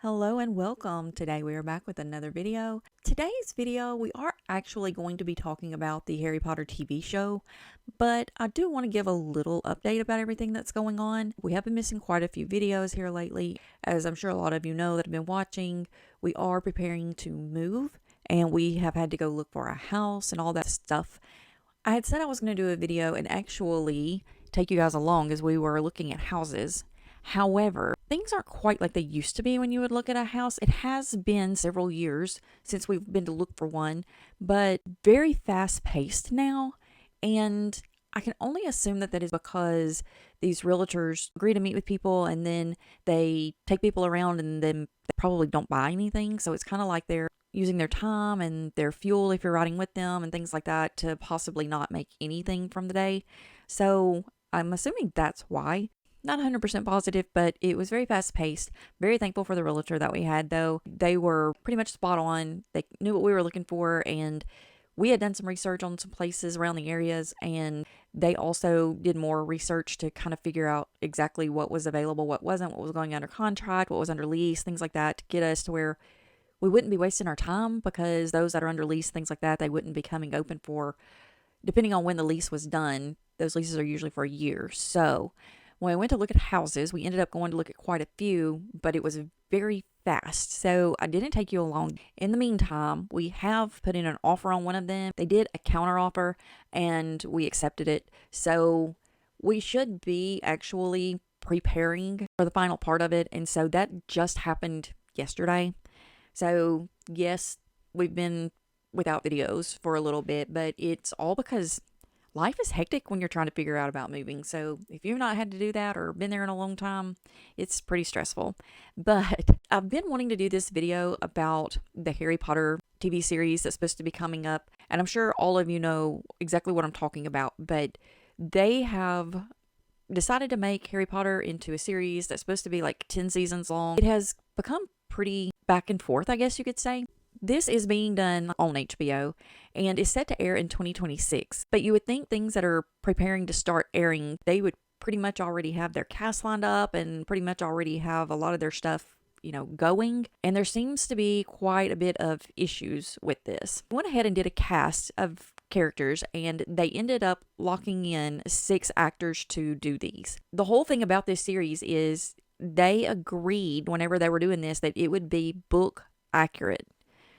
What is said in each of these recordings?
Hello and welcome. Today we are back with another video. Today's video we are actually going to be talking about the Harry Potter TV show, but I do want to give a little update about everything that's going on. We have been missing quite a few videos here lately. As I'm sure a lot of you know that have been watching, we are preparing to move and we have had to go look for a house and all that stuff. I had said I was going to do a video and actually take you guys along as we were looking at houses. However, things aren't quite like they used to be when you would look at a house. It has been several years since we've been to look for one, but very fast paced now. And I can only assume that is because these realtors agree to meet with people and then they take people around and then they probably don't buy anything. So it's kind of like they're using their time and their fuel if you're riding with them and things like that to possibly not make anything from the day. So I'm assuming that's why. Not 100% positive, but it was very fast paced. Very thankful for the realtor that we had, though. They were pretty much spot on. They knew what we were looking for, and we had done some research on some places around the areas, and they also did more research to kind of figure out exactly what was available, what wasn't, what was going under contract, what was under lease, things like that, to get us to where we wouldn't be wasting our time, because those that are under lease, things like that, they wouldn't be coming open for, depending on when the lease was done. Those leases are usually for a year. So when I went to look at houses, we ended up going to look at quite a few, but it was very fast. So I didn't take you along. In the meantime, we have put in an offer on one of them. They did a counter offer and we accepted it. So we should be actually preparing for the final part of it. And so that just happened yesterday. So yes, we've been without videos for a little bit, but it's all because life is hectic when you're trying to figure out about moving. So if you've not had to do that or been there in a long time, it's pretty stressful. But I've been wanting to do this video about the Harry Potter TV series that's supposed to be coming up. And I'm sure all of you know exactly what I'm talking about. But they have decided to make Harry Potter into a series that's supposed to be like 10 seasons long. It has become pretty back and forth, I guess you could say. This is being done on HBO and is set to air in 2026. But you would think things that are preparing to start airing, they would pretty much already have their cast lined up and pretty much already have a lot of their stuff, going. And there seems to be quite a bit of issues with this. I went ahead and did a cast of characters and they ended up locking in 6 actors to do these. The whole thing about this series is they agreed whenever they were doing this that it would be book accurate.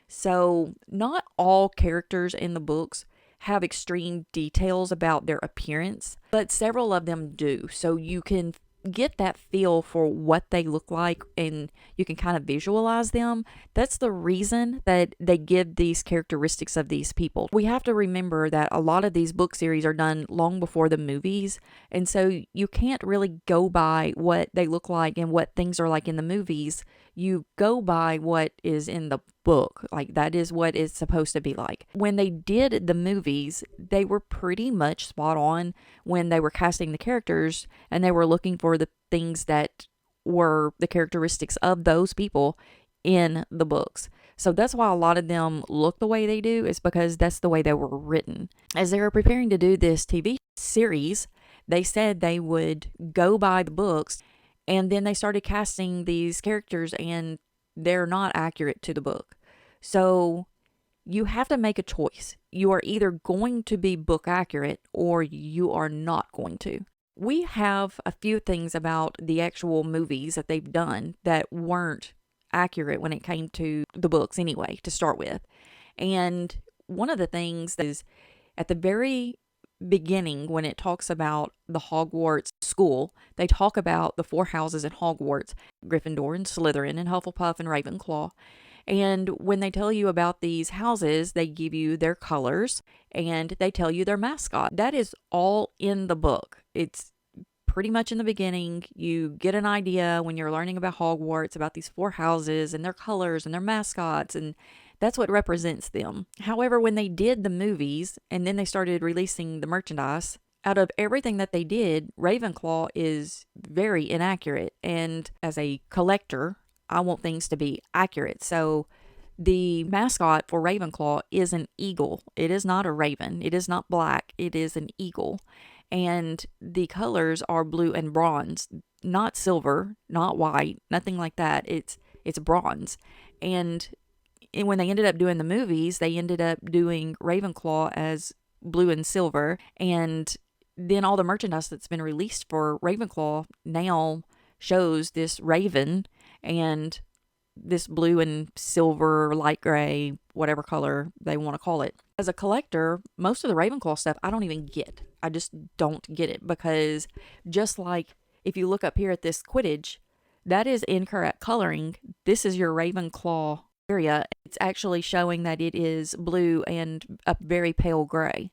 So not all characters in the books have extreme details about their appearance, but several of them do. So you can get that feel for what they look like and you can kind of visualize them. That's the reason that they give these characteristics of these people. We have to remember that a lot of these book series are done long before the movies, and so you can't really go by what they look like and what things are like in the movies. You go by what is in the book. Like, that is what it's supposed to be like. When they did the movies, they were pretty much spot on when they were casting the characters and they were looking for the things that were the characteristics of those people in the books. So that's why a lot of them look the way they do, is because that's the way they were written. As they were preparing to do this TV series, they said they would go by the books, and then they started casting these characters and they're not accurate to the book. So you have to make a choice. You are either going to be book accurate or you are not going to. We have a few things about the actual movies that they've done that weren't accurate when it came to the books anyway, to start with. And one of the things is at the very beginning, when it talks about the Hogwarts school, they talk about the 4 houses in Hogwarts: Gryffindor and Slytherin and Hufflepuff and Ravenclaw. And when they tell you about these houses, they give you their colors and they tell you their mascot. That is all in the book. It's pretty much in the beginning. You get an idea when you're learning about Hogwarts, about these 4 houses and their colors and their mascots, and that's what represents them. However, when they did the movies and then they started releasing the merchandise, out of everything that they did, Ravenclaw is very inaccurate. And as a collector, I want things to be accurate. So the mascot for Ravenclaw is an eagle. It is not a raven. It is not black. It is an eagle. And the colors are blue and bronze, not silver, not white, nothing like that. It's it's bronze. And when they ended up doing the movies, they ended up doing Ravenclaw as blue and silver. And then all the merchandise that's been released for Ravenclaw now shows this raven and this blue and silver, light gray, whatever color they want to call it. As a collector, most of the Ravenclaw stuff I don't even get. I just don't get it, because just like if you look up here at this Quidditch, that is incorrect coloring. This is your Ravenclaw area. It's actually showing that it is blue and a very pale gray.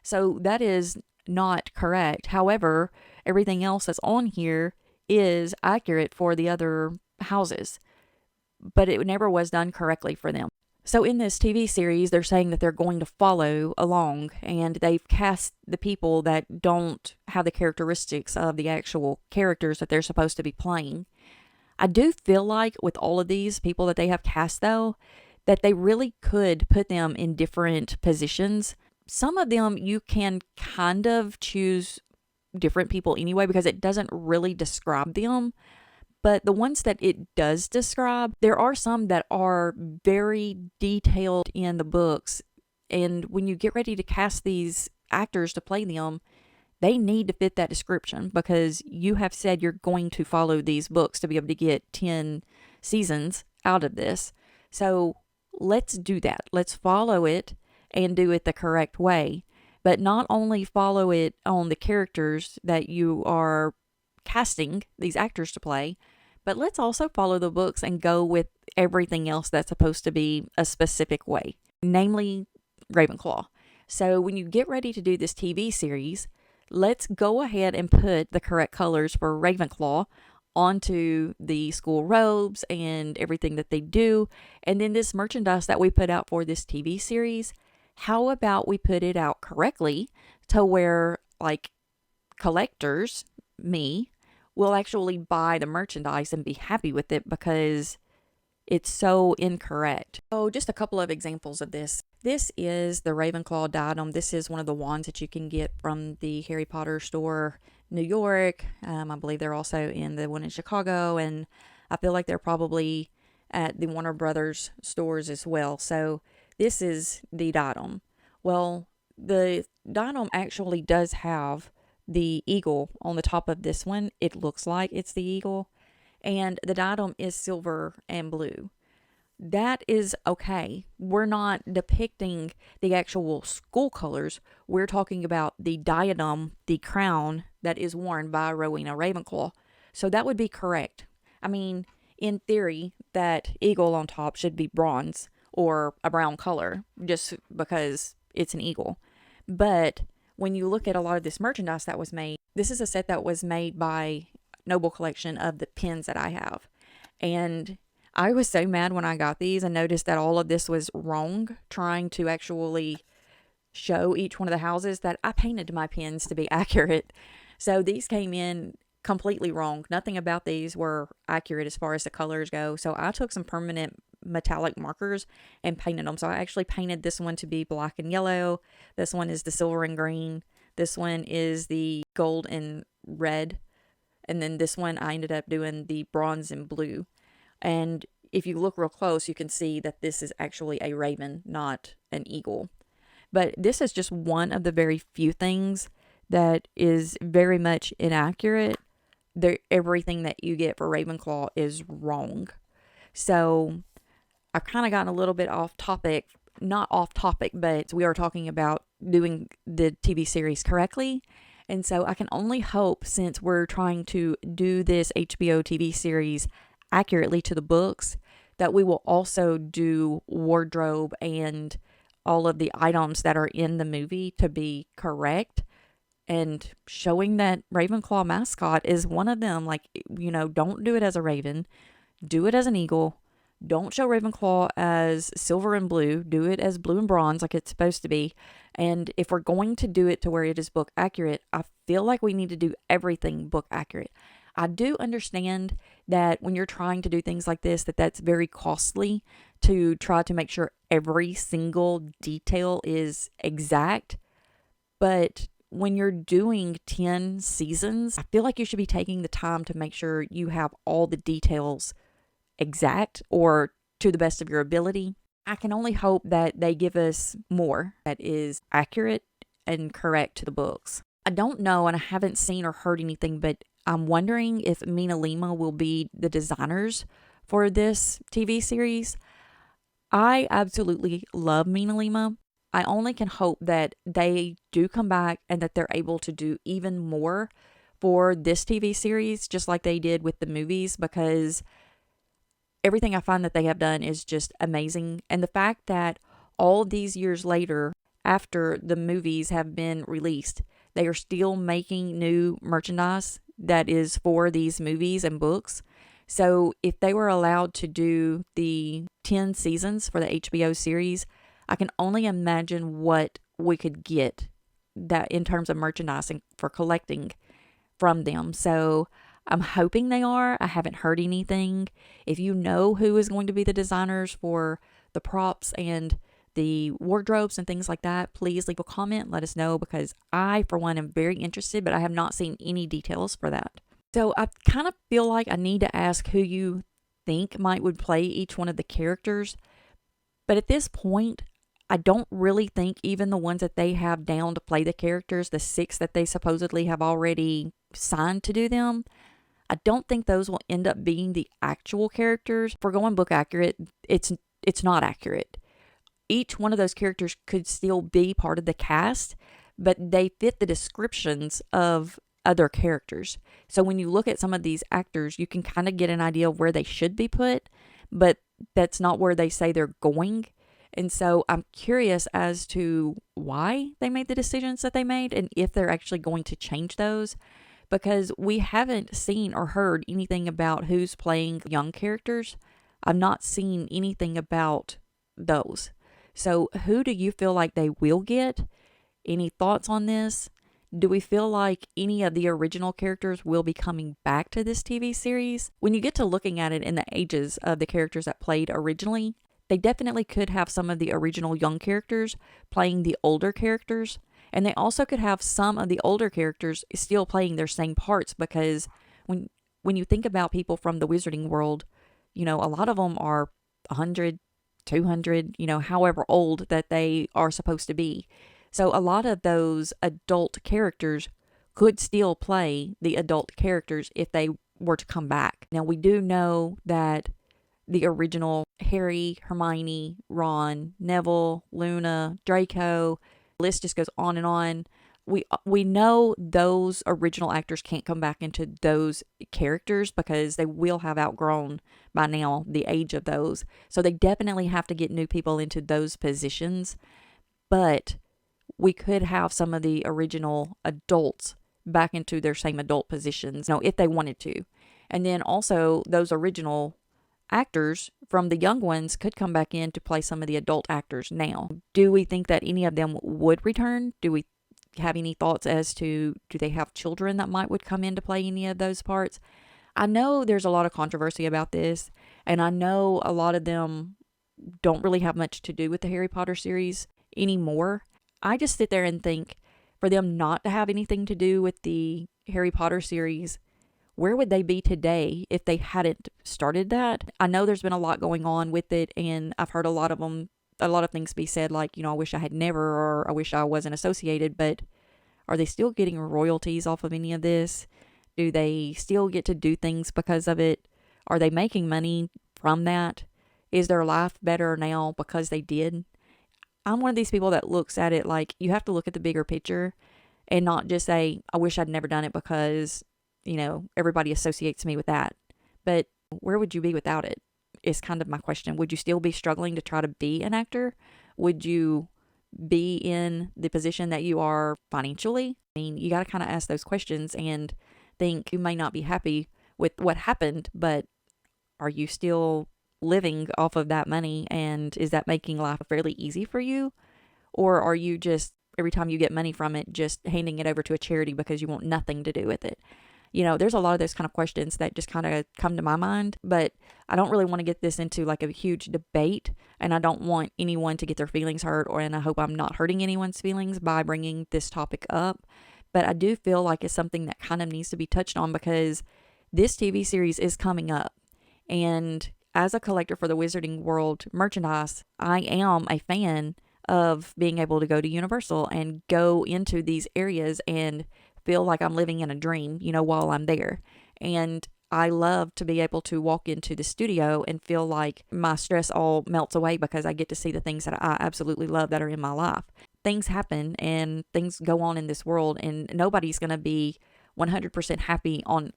So that is not correct. However, everything else that's on here is accurate for the other houses, but it never was done correctly for them. So in this TV series, they're saying that they're going to follow along, and they've cast the people that don't have the characteristics of the actual characters that they're supposed to be playing. I do feel like with all of these people that they have cast, though, that they really could put them in different positions. Some of them you can kind of choose different people anyway, because it doesn't really describe them. But the ones that it does describe, there are some that are very detailed in the books. And when you get ready to cast these actors to play them, they need to fit that description, because you have said you're going to follow these books to be able to get 10 seasons out of this. So let's do that. Let's follow it and do it the correct way. But not only follow it on the characters that you are casting these actors to play, but let's also follow the books and go with everything else that's supposed to be a specific way, namely Ravenclaw. So when you get ready to do this TV series, let's go ahead and put the correct colors for Ravenclaw onto the school robes and everything that they do. And then this merchandise that we put out for this TV series, how about we put it out correctly to where, like, collectors, me, will actually buy the merchandise and be happy with it, because it's so incorrect. Oh, just a couple of examples of this. This is the Ravenclaw diadem. This is one of the wands that you can get from the Harry Potter store, New York. I believe they're also in the one in Chicago, and I feel like they're probably at the Warner Brothers stores as well. So this is the diadem. Well, the diadem actually does have the eagle on the top of this one. It looks like it's the eagle, and the diadem is silver and blue. That is okay. We're not depicting the actual school colors. We're talking about the diadem, the crown that is worn by Rowena Ravenclaw. So that would be correct. I mean, in theory, that eagle on top should be bronze or a brown color, just because it's an eagle. But when you look at a lot of this merchandise that was made, this is a set that was made by Noble Collection of the pins that I have. And I was so mad when I got these and noticed that all of this was wrong, trying to actually show each one of the houses, that I painted my pins to be accurate. So these came in completely wrong. Nothing about these were accurate as far as the colors go. So I took some permanent metallic markers and painted them. So I actually painted this one to be black and yellow. This one is the silver and green. This one is the gold and red. And then this one I ended up doing the bronze and blue. And if you look real close, you can see that this is actually a raven, not an eagle. But this is just one of the very few things that is very much inaccurate. Everything that you get for Ravenclaw is wrong. So I've kind of gotten a little bit off topic. Not off topic, but we are talking about doing the TV series correctly. And so I can only hope, since we're trying to do this HBO TV series accurately to the books, that we will also do wardrobe and all of the items that are in the movie to be correct, and showing that Ravenclaw mascot is one of them. Like, don't do it as a raven, do it as an eagle. Don't show Ravenclaw as silver and blue. Do it as blue and bronze like it's supposed to be. And if we're going to do it to where it is book accurate, I feel like we need to do everything book accurate. I do understand that when you're trying to do things like this, that's very costly to try to make sure every single detail is exact. But when you're doing 10 seasons, I feel like you should be taking the time to make sure you have all the details exact or to the best of your ability. I can only hope that they give us more that is accurate and correct to the books. I don't know, and I haven't seen or heard anything, but I'm wondering if Mina Lima will be the designers for this TV series. I absolutely love Mina Lima. I only can hope that they do come back and that they're able to do even more for this TV series, just like they did with the movies, because everything I find that they have done is just amazing. And the fact that all these years later, after the movies have been released, they are still making new merchandise that is for these movies and books. So if they were allowed to do the 10 seasons for the HBO series, I can only imagine what we could get that in terms of merchandising for collecting from them. So I'm hoping they are. I haven't heard anything. If you know who is going to be the designers for the props and the wardrobes and things like that, please leave a comment. Let us know, because I, for one, am very interested, but I have not seen any details for that. So I kind of feel like I need to ask who you think would play each one of the characters. But at this point, I don't really think even the ones that they have down to play the characters, the 6 that they supposedly have already signed to do them, I don't think those will end up being the actual characters. If we're going book accurate, it's not accurate. Each one of those characters could still be part of the cast, but they fit the descriptions of other characters. So when you look at some of these actors, you can kind of get an idea of where they should be put, but that's not where they say they're going. And so I'm curious as to why they made the decisions that they made and if they're actually going to change those, because we haven't seen or heard anything about who's playing young characters. I've not seen anything about those. So who do you feel like they will get? Any thoughts on this? Do we feel like any of the original characters will be coming back to this TV series? When you get to looking at it in the ages of the characters that played originally, they definitely could have some of the original young characters playing the older characters. And they also could have some of the older characters still playing their same parts, because when you think about people from the wizarding world, a lot of them are 100, 200, however old that they are supposed to be. So a lot of those adult characters could still play the adult characters if they were to come back. Now, we do know that the original Harry, Hermione, Ron, Neville, Luna, Draco, the list just goes on and on. We know those original actors can't come back into those characters because they will have outgrown by now the age of those. So they definitely have to get new people into those positions. But we could have some of the original adults back into their same adult positions, if they wanted to. And then also those original actors from the young ones could come back in to play some of the adult actors now. Do we think that any of them would return? Do we have any thoughts as to, do they have children that would come in to play any of those parts? I know there's a lot of controversy about this, and I know a lot of them don't really have much to do with the Harry Potter series anymore. I just sit there and think, for them not to have anything to do with the Harry Potter series, where would they be today if they hadn't started that? I know there's been a lot going on with it, and I've heard a lot of things be said, like, I wish I had never, or I wish I wasn't associated, but are they still getting royalties off of any of this? Do they still get to do things because of it? Are they making money from that? Is their life better now because they did? I'm one of these people that looks at it like you have to look at the bigger picture and not just say, I wish I'd never done it because, everybody associates me with that. But where would you be without it is kind of my question. Would you still be struggling to try to be an actor? Would you be in the position that you are financially? I mean, you got to kind of ask those questions and think you may not be happy with what happened, but are you still living off of that money, and is that making life fairly easy for you? Or are you just, every time you get money from it, just handing it over to a charity because you want nothing to do with it? There's a lot of those kind of questions that just kind of come to my mind, but I don't really want to get this into like a huge debate, and I don't want anyone to get their feelings hurt, and I hope I'm not hurting anyone's feelings by bringing this topic up. But I do feel like it's something that kind of needs to be touched on, because this TV series is coming up, and as a collector for the Wizarding World merchandise, I am a fan of being able to go to Universal and go into these areas and feel like I'm living in a dream, while I'm there. And I love to be able to walk into the studio and feel like my stress all melts away because I get to see the things that I absolutely love that are in my life. Things happen and things go on in this world, and nobody's going to be 100% happy on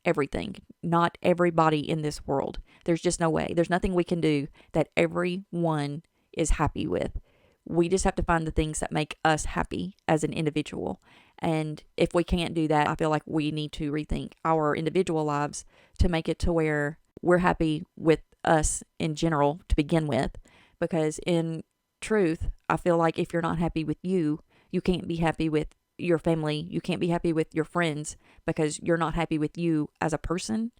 everything. Not everybody in this world. There's just no way. There's nothing we can do that everyone is happy with. We just have to find the things that make us happy as an individual. And if we can't do that, I feel like we need to rethink our individual lives to make it to where we're happy with us in general to begin with. Because in truth, I feel like if you're not happy with you, you can't be happy with your family. You can't be happy with your friends because you're not happy with you as a person.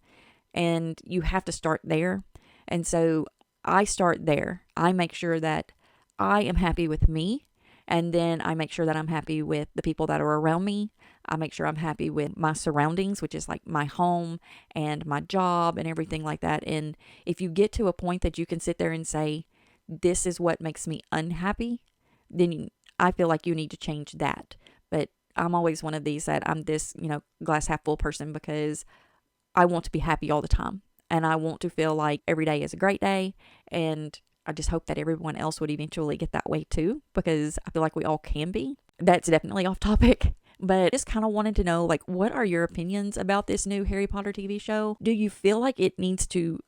And you have to start there. And so I start there. I make sure that I am happy with me. And then I make sure that I'm happy with the people that are around me. I make sure I'm happy with my surroundings, which is like my home and my job and everything like that. And if you get to a point that you can sit there and say, this is what makes me unhappy, then I feel like you need to change that. But I'm always one of these that I'm this, glass half full person because I want to be happy all the time. And I want to feel like every day is a great day. And I just hope that everyone else would eventually get that way too, because I feel like we all can be. That's definitely off topic, but just kind of wanted to know, like, what are your opinions about this new Harry Potter TV show? Do you feel like it needs to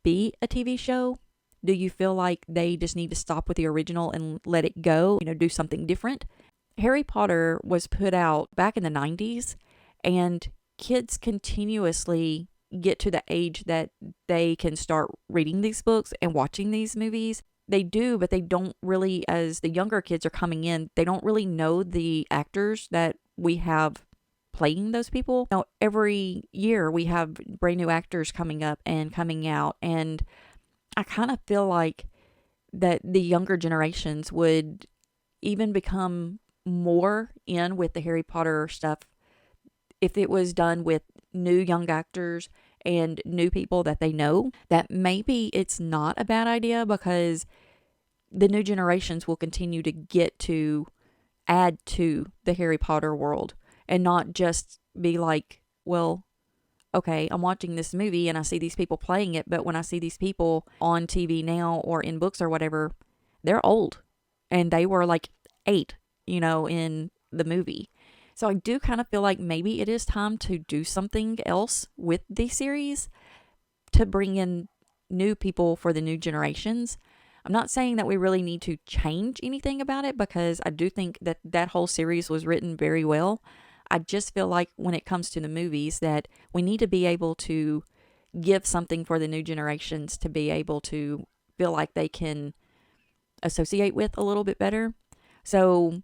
be a TV show? Do you feel like they just need to stop with the original and let it go, do something different? Harry Potter was put out back in the 90s, and kids continuously get to the age that they can start reading these books and watching these movies. They do, but they don't really, as the younger kids are coming in, they don't really know the actors that we have playing those people. Now, every year we have brand new actors coming up and coming out, and I kind of feel like that the younger generations would even become more in with the Harry Potter stuff if it was done with new young actors and new people that they know. That maybe it's not a bad idea, because the new generations will continue to get to add to the Harry Potter world and not just be like, well, okay, I'm watching this movie and I see these people playing it, but when I see these people on TV now or in books or whatever, they're old and they were like 8, in the movie. So I do kind of feel like maybe it is time to do something else with the series to bring in new people for the new generations. I'm not saying that we really need to change anything about it, because I do think that that whole series was written very well. I just feel like when it comes to the movies that we need to be able to give something for the new generations to be able to feel like they can associate with a little bit better. So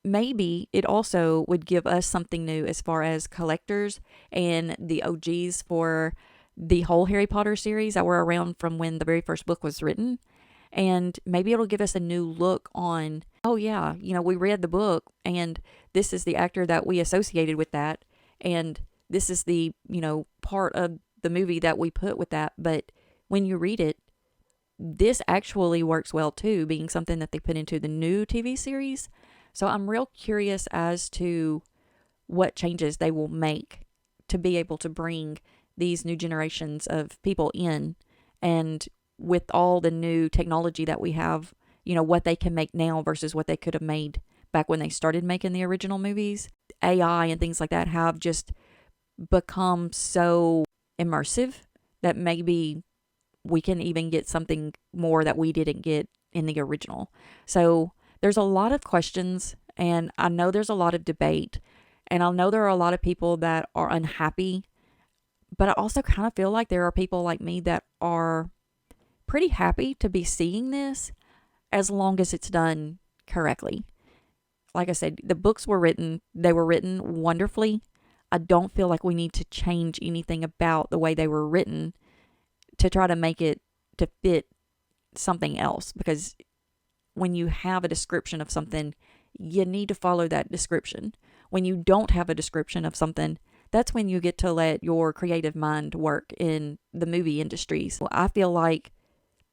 maybe it also would give us something new as far as collectors and the OGs for the whole Harry Potter series that were around from when the very first book was written. And maybe it'll give us a new look on, oh yeah, we read the book and this is the actor that we associated with that. And this is the, part of the movie that we put with that. But when you read it, this actually works well too, being something that they put into the new TV series. So I'm real curious as to what changes they will make to be able to bring these new generations of people in. And with all the new technology that we have, what they can make now versus what they could have made back when they started making the original movies. AI and things like that have just become so immersive that maybe we can even get something more that we didn't get in the original. So there's a lot of questions, and I know there's a lot of debate, and I know there are a lot of people that are unhappy, but I also kind of feel like there are people like me that are pretty happy to be seeing this as long as it's done correctly. Like I said, the books were written, they were written wonderfully. I don't feel like we need to change anything about the way they were written to try to make it to fit something else, because when you have a description of something, you need to follow that description. When you don't have a description of something, that's when you get to let your creative mind work in the movie industries. Well, I feel like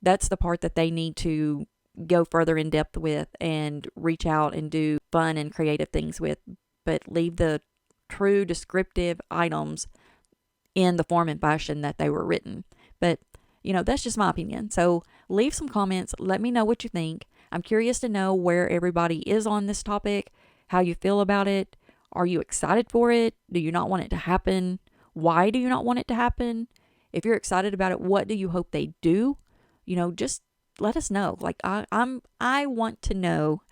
that's the part that they need to go further in depth with and reach out and do fun and creative things with, but leave the true descriptive items in the form and fashion that they were written. But, that's just my opinion. So leave some comments. Let me know what you think. I'm curious to know where everybody is on this topic, how you feel about it. Are you excited for it? Do you not want it to happen? Why do you not want it to happen? If you're excited about it, what do you hope they do? Just let us know. Like I want to know,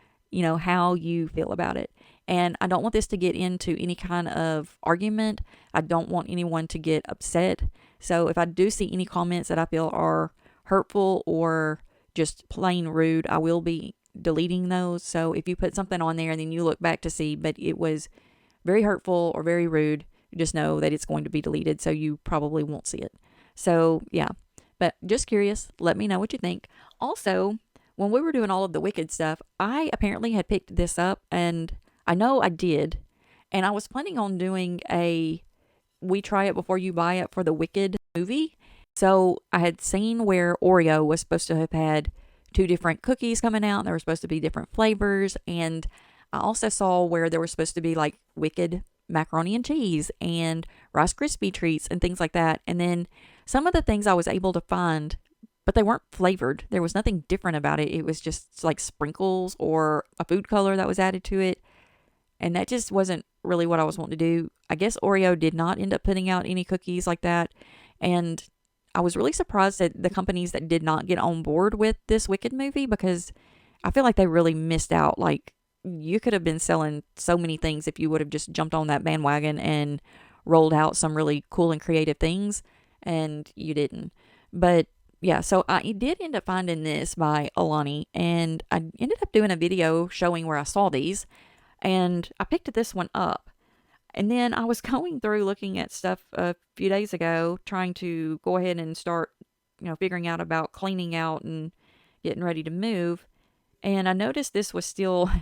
how you feel about it. And I don't want this to get into any kind of argument. I don't want anyone to get upset. So if I do see any comments that I feel are hurtful or just plain rude, I will be deleting those. So if you put something on there and then you look back to see, but it was very hurtful or very rude, just know that it's going to be deleted. So you probably won't see it. So yeah, but just curious, let me know what you think. Also, when we were doing all of the Wicked stuff, I apparently had picked this up, and I know I did. And I was planning on doing a We Try It Before You Buy It for the Wicked movie. So I had seen where Oreo was supposed to have had 2 different cookies coming out. There were supposed to be different flavors. And I also saw where there was supposed to be like Wicked macaroni and cheese and Rice Krispie treats and things like that. And then some of the things I was able to find, but they weren't flavored. There was nothing different about it. It was just like sprinkles or a food color that was added to it. And that just wasn't really what I was wanting to do. I guess Oreo did not end up putting out any cookies like that. And I was really surprised at the companies that did not get on board with this Wicked movie, because I feel like they really missed out. Like, you could have been selling so many things if you would have just jumped on that bandwagon and rolled out some really cool and creative things, and you didn't. But yeah, so I did end up finding this by Alani, and I ended up doing a video showing where I saw these, and I picked this one up. And then I was going through looking at stuff a few days ago, trying to go ahead and start, figuring out about cleaning out and getting ready to move. And I noticed this was still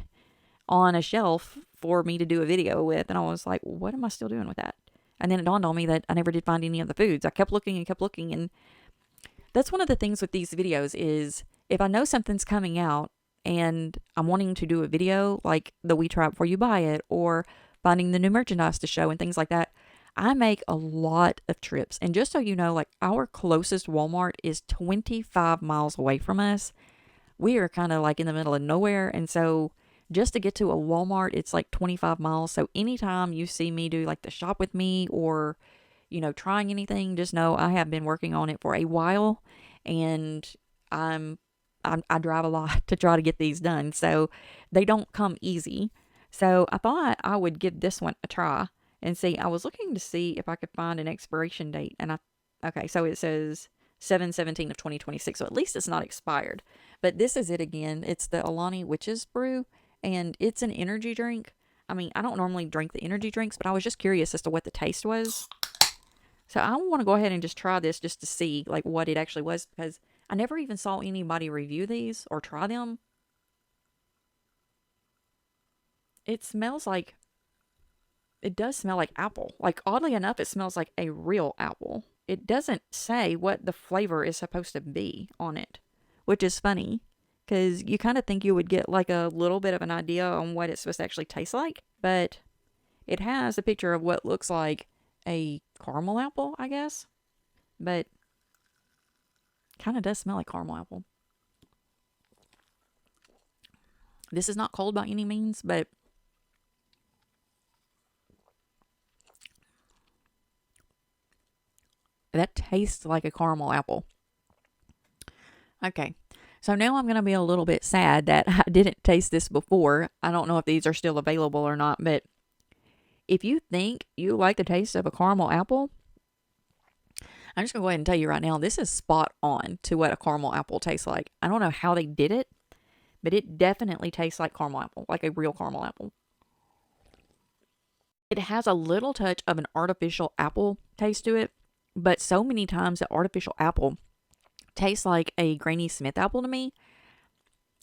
on a shelf for me to do a video with. And I was like, what am I still doing with that? And then it dawned on me that I never did find any of the foods. I kept looking and kept looking. And that's one of the things with these videos is if I know something's coming out and I'm wanting to do a video like the We Try It Before You Buy It, or finding the new merchandise to show and things like that, I make a lot of trips. And just so you know, like, our closest Walmart is 25 miles away from us. We are kind of like in the middle of nowhere. And so just to get to a Walmart, it's like 25 miles. So anytime you see me do like the shop with me or, trying anything, just know I have been working on it for a while, and I drive a lot to try to get these done. So they don't come easy. So I thought I would give this one a try and see. I was looking to see if I could find an expiration date. And okay, so it says 7/17 of 2026. So at least it's not expired. But this is it again. It's the Alani Witches Brew, and it's an energy drink. I mean, I don't normally drink the energy drinks, but I was just curious as to what the taste was. So I want to go ahead and just try this just to see like what it actually was, because I never even saw anybody review these or try them. It does smell like apple. Like, oddly enough, it smells like a real apple. It doesn't say what the flavor is supposed to be on it, which is funny, because you kind of think you would get like a little bit of an idea on what it's supposed to actually taste like. But it has a picture of what looks like a caramel apple, I guess. But kind of does smell like caramel apple. This is not cold by any means, but that tastes like a caramel apple. Okay, so now I'm going to be a little bit sad that I didn't taste this before. I don't know if these are still available or not, but if you think you like the taste of a caramel apple, I'm just going to go ahead and tell you right now, this is spot on to what a caramel apple tastes like. I don't know how they did it, but it definitely tastes like caramel apple, like a real caramel apple. It has a little touch of an artificial apple taste to it, but so many times the artificial apple tastes like a Granny Smith apple to me.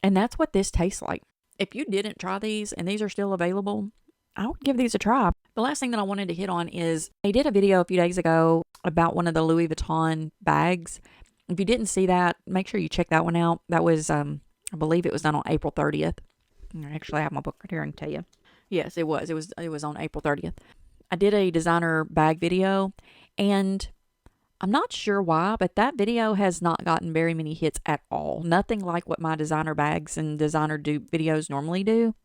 And that's what this tastes like. If you didn't try these and these are still available, I would give these a try. The last thing that I wanted to hit on is I did a video a few days ago about one of the Louis Vuitton bags. If you didn't see that, make sure you check that one out. That was, I believe it was done on April 30th. Actually, I have my book right here and tell you. Yes, it was. It was on April 30th. I did a designer bag video, and I'm not sure why, but that video has not gotten very many hits at all. Nothing like what my designer bags and designer dupe videos normally do.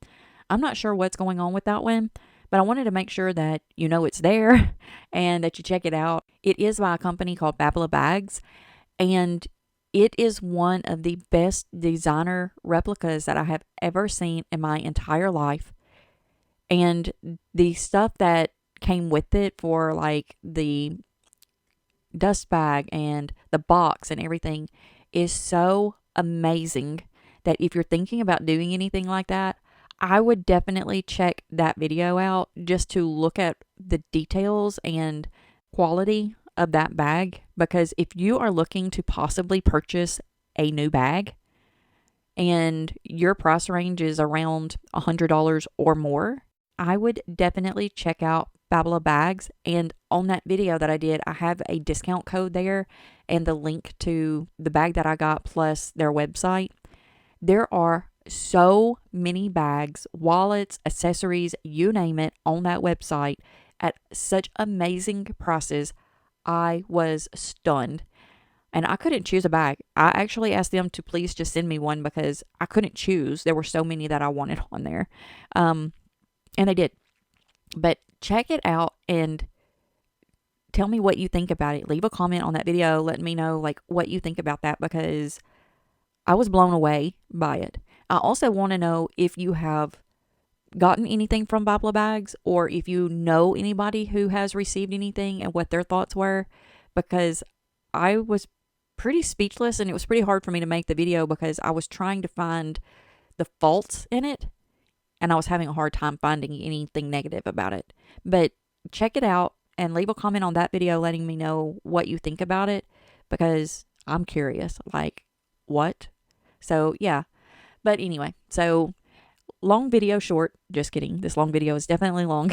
I'm not sure what's going on with that one, but I wanted to make sure that you know it's there and that you check it out. It is by a company called Babla Bags, and it is one of the best designer replicas that I have ever seen in my entire life. And the stuff that came with it for like the dust bag and the box and everything is so amazing that if you're thinking about doing anything like that, I would definitely check that video out just to look at the details and quality of that bag. Because if you are looking to possibly purchase a new bag and your price range is around $100 or more, I would definitely check out Babla Bags. And on that video that I did, I have a discount code there and the link to the bag that I got plus their website. There are so many bags, wallets, accessories, you name it, on that website at such amazing prices. I was stunned. And I couldn't choose a bag. I actually asked them to please just send me one because I couldn't choose. There were so many that I wanted on there. And they did. But check it out and tell me what you think about it. Leave a comment on that video. Let me know like what you think about that, because I was blown away by it. I also want to know if you have gotten anything from Babla Bags, or if you know anybody who has received anything and what their thoughts were, because I was pretty speechless and it was pretty hard for me to make the video because I was trying to find the faults in it. And I was having a hard time finding anything negative about it. But check it out and leave a comment on that video letting me know what you think about it, because I'm curious. Like, what? So, yeah. But anyway, so long video short. Just kidding. This long video is definitely long.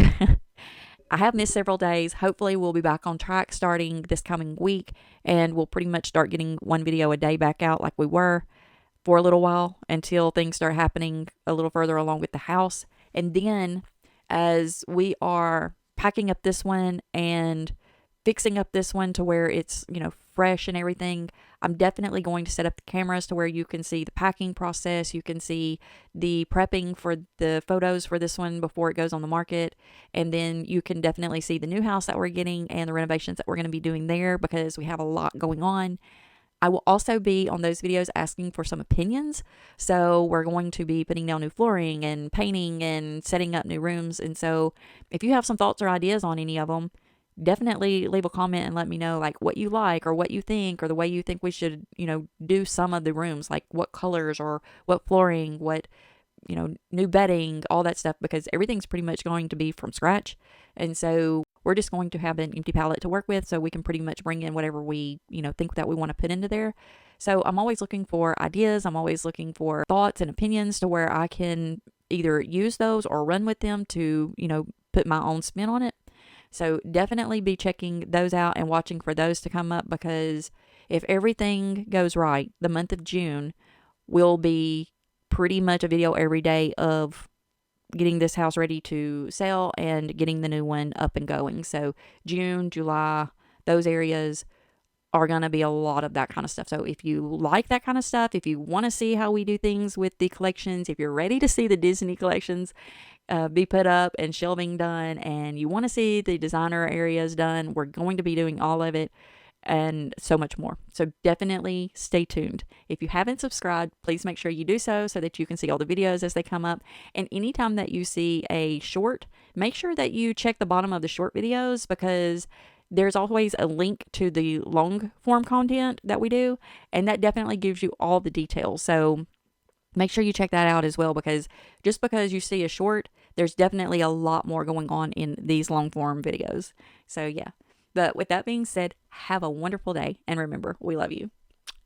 I have missed several days. Hopefully we'll be back on track starting this coming week, and we'll pretty much start getting one video a day back out like we were for a little while until things start happening a little further along with the house. And then as we are packing up this one and fixing up this one to where it's, fresh and everything, I'm definitely going to set up the cameras to where you can see the packing process. You can see the prepping for the photos for this one before it goes on the market. And then you can definitely see the new house that we're getting and the renovations that we're going to be doing there, because we have a lot going on. I will also be on those videos asking for some opinions. So we're going to be putting down new flooring and painting and setting up new rooms. And so if you have some thoughts or ideas on any of them, definitely leave a comment and let me know like what you like or what you think, or the way you think we should, do some of the rooms, like what colors or what flooring, what, new bedding, all that stuff, because everything's pretty much going to be from scratch. And so we're just going to have an empty palette to work with, so we can pretty much bring in whatever we, think that we want to put into there. So I'm always looking for ideas. I'm always looking for thoughts and opinions to where I can either use those or run with them to, put my own spin on it. So definitely be checking those out and watching for those to come up, because if everything goes right, the month of June will be pretty much a video every day of getting this house ready to sell and getting the new one up and going. So June, July, those areas are going to be a lot of that kind of stuff. So if you like that kind of stuff, if you want to see how we do things with the collections, if you're ready to see the Disney collections be put up and shelving done, and you want to see the designer areas done, we're going to be doing all of it and so much more. So definitely stay tuned. If you haven't subscribed, please make sure you do so that you can see all the videos as they come up. And anytime that you see a short, make sure that you check the bottom of the short videos, because there's always a link to the long form content that we do, and that definitely gives you all the details. So make sure you check that out as well, because just because you see a short, there's definitely a lot more going on in these long form videos. So yeah. But with that being said, have a wonderful day, and remember, we love you.